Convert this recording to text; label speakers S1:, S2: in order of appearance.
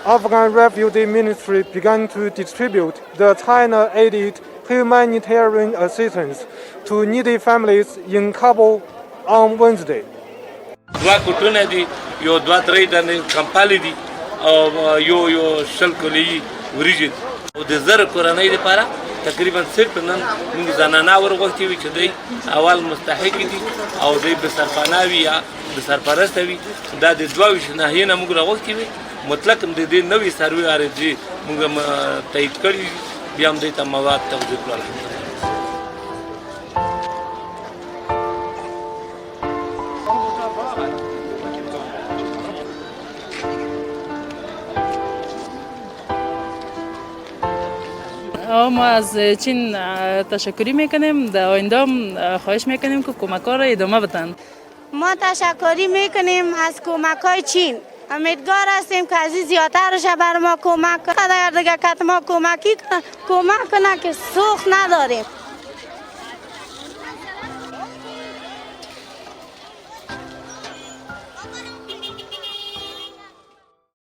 S1: Afghan Refugee Ministry began to distribute the China-aided humanitarian assistance to needy families in Kabul on Wednesday.
S2: دوا کوټونه دي یو دوا درې دنه کمپالي دي او یو شل کلی وریجې او د زر کورنۍ لپاره تقریبا صرف نن موږ زنانه ورغوښتي وي چې دوی اول مستحق دي او دوی به سرپناه وي یا د سرپرست وي دا د 22 ناحیې نه موږ راغوښتي وي مطلق د دې نوې سروي ارزي موږ تایید کړی بیا هم دوی ته مواد توزیع کړل.
S3: ما از چین تشکری میکنیم، در آینده هم خواهش میکنیم که کمک‌ها را ادامه بدن.
S4: ما تشکری میکنیم از کمک‌های چین. امیدوار هستیم که از این زیادترش بر ما کمک کنه، دیگه که ما کمک کنه که سوخت نداریم.